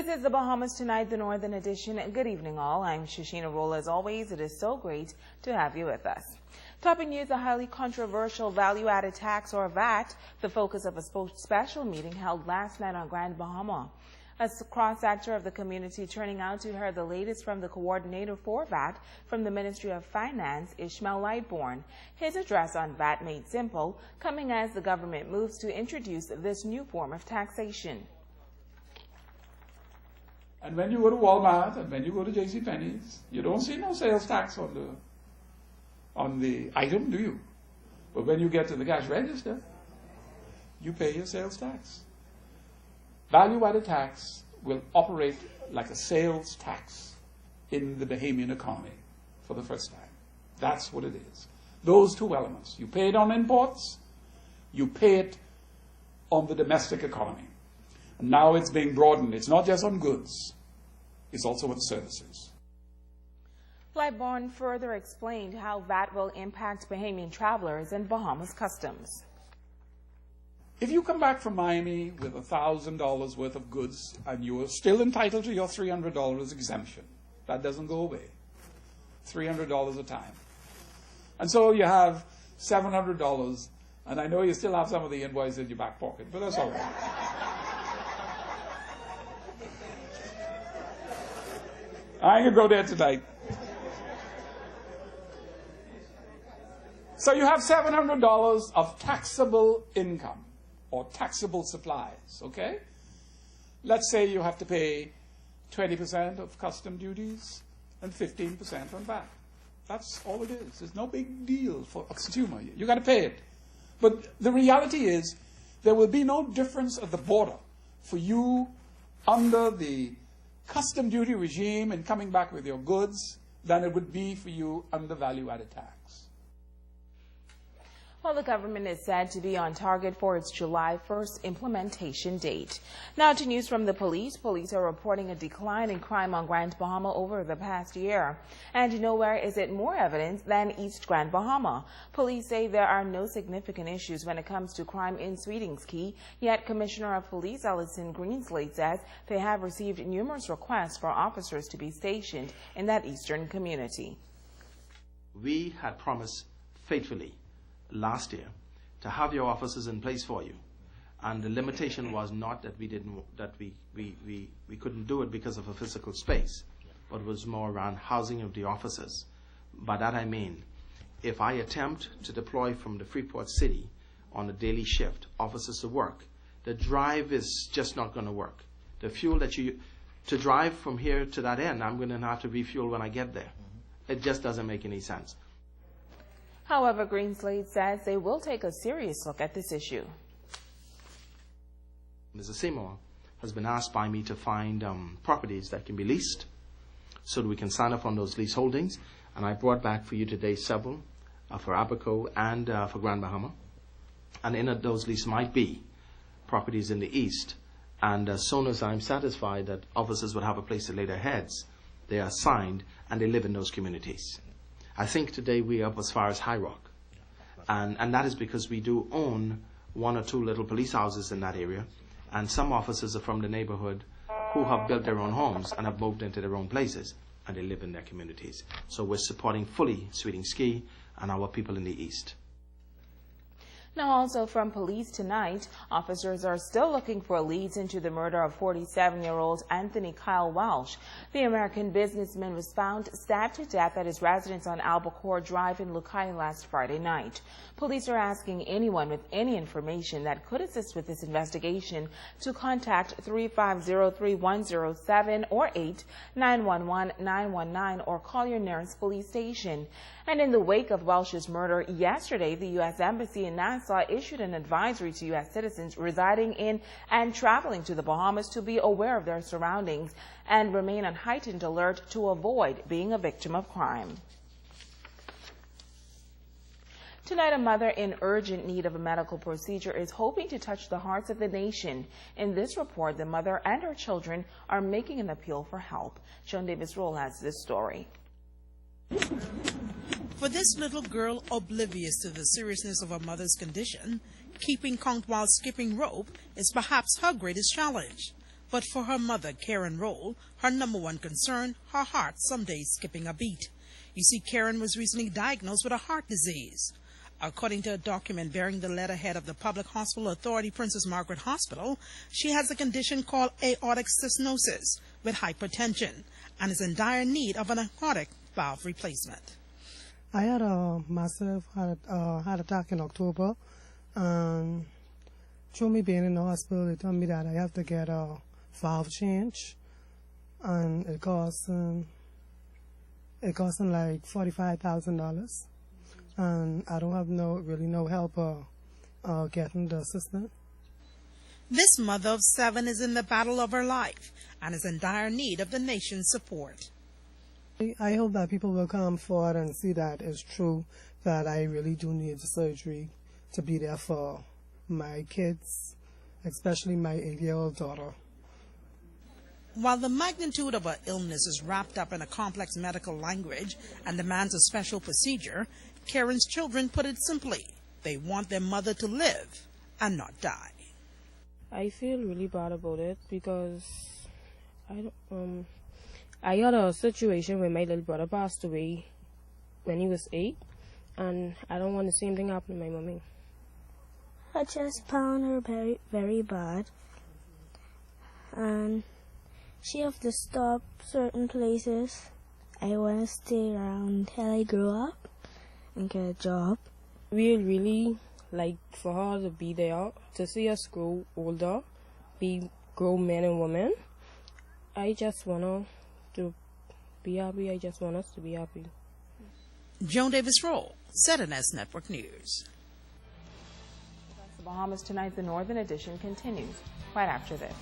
is the Bahamas Tonight, the Northern Edition. Good evening, all. I'm Shasheena Rolle. As always, it is so great to have you with us. Topping news, a highly controversial value-added tax, or VAT, the focus of a special meeting held last night on Grand Bahama. A cross-sector of the community turning out to hear the latest from the coordinator for VAT from the Ministry of Finance, Ishmael Lightbourne. His address on VAT made simple, coming as the government moves to introduce this new form of taxation. And when you go to Walmart and when you go to JCPenney's, you don't see no sales tax on the item, do you? But when you get to the cash register, you pay your sales tax. Value-added tax will operate like a sales tax in the Bahamian economy for the first time. That's what it is. Those two elements. You pay it on imports, you pay it on the domestic economy. And now it's being broadened. It's not just on goods, it's also on services. Lightbourne further explained how VAT will impact Bahamian travelers and Bahamas customs. If you come back from Miami with $1,000 worth of goods and you are still entitled to your $300 exemption, that doesn't go away. $300 a time. And so you have $700, and I know you still have some of the invoice in your back pocket, but that's all right. I ain't gonna go there tonight. So you have $700 of taxable income or taxable supplies, okay? Let's say you have to pay 20% of custom duties and 15% on VAT. That's all it is. It's no big deal for a consumer. You got to pay it. But the reality is there will be no difference at the border for you under the custom duty regime and coming back with your goods than it would be for you under value-added tax. Well, the government is said to be on target for its July 1st implementation date. Now to news from the police. Police are reporting a decline in crime on Grand Bahama over the past year. And nowhere is it more evident than East Grand Bahama. Police say there are no significant issues when it comes to crime in Sweetings Key, yet Commissioner of Police Ellison Greenslade says they have received numerous requests for officers to be stationed in that eastern community. We had promised faithfully last year to have your officers in place for you, and the limitation was not that we couldn't do it because of a physical space, but was more around housing of the officers. By that I mean, if I attempt to deploy from the Freeport City on a daily shift officers to work, the drive is just not going to work. The fuel that to drive from here to that end, I'm going to have to refuel when I get there. It just doesn't make any sense. However, Greenslade says they will take a serious look at this issue. Mr. Seymour has been asked by me to find properties that can be leased so that we can sign up on those lease holdings. And I brought back for you today several for Abaco and for Grand Bahama. And in those leases might be properties in the east. And as soon as I'm satisfied that officers would have a place to lay their heads, they are signed and they live in those communities. I think today we are up as far as High Rock. And that is because we do own one or two little police houses in that area. And some officers are from the neighborhood who have built their own homes and have moved into their own places. And they live in their communities. So we're supporting fully Sweetings Key and our people in the east. Now, also from police tonight, officers are still looking for leads into the murder of 47-year-old Anthony Kyle Welsh. The American businessman was found stabbed to death at his residence on Albacore Drive in Lukai last Friday night. Police are asking anyone with any information that could assist with this investigation to contact 350-3107 or 8-911-919 or call your nearest police station. And in the wake of Welsh's murder yesterday, the U.S. Embassy in Nassau issued an advisory to U.S. citizens residing in and traveling to the Bahamas to be aware of their surroundings and remain on heightened alert to avoid being a victim of crime. Tonight, a mother in urgent need of a medical procedure is hoping to touch the hearts of the nation. In this report, the mother and her children are making an appeal for help. Joan Davis-Roll has this story. For this little girl, oblivious to the seriousness of her mother's condition, keeping count while skipping rope is perhaps her greatest challenge. But for her mother, Karen Rolle, her number one concern, her heart some days skipping a beat. You see, Karen was recently diagnosed with a heart disease. According to a document bearing the letterhead of the Public Hospital Authority Princess Margaret Hospital, she has a condition called aortic stenosis with hypertension and is in dire need of an aortic valve replacement. I had a massive heart attack in October, and through me being in the hospital, they told me that I have to get a valve change, and it cost like $45,000, and I don't have no help getting the assistance. This mother of 7 is in the battle of her life and is in dire need of the nation's support. I hope that people will come forward and see that it's true, that I really do need the surgery to be there for my kids, especially my 8-year-old daughter. While the magnitude of her illness is wrapped up in a complex medical language and demands a special procedure, Karen's children put it simply: they want their mother to live and not die. I feel really bad about it because I had a situation where my little brother passed away when he was 8, and I don't want the same thing happen to my mommy. I just found her very, very bad, and she have to stop certain places. I want to stay around until I grow up and get a job. We really like for her to be there, to see us grow older, be grown men and women. I just want her to be happy. I just want us to be happy. Joan Davis Rolle, ZNS Network News. The Bahamas tonight, the Northern Edition continues right after this.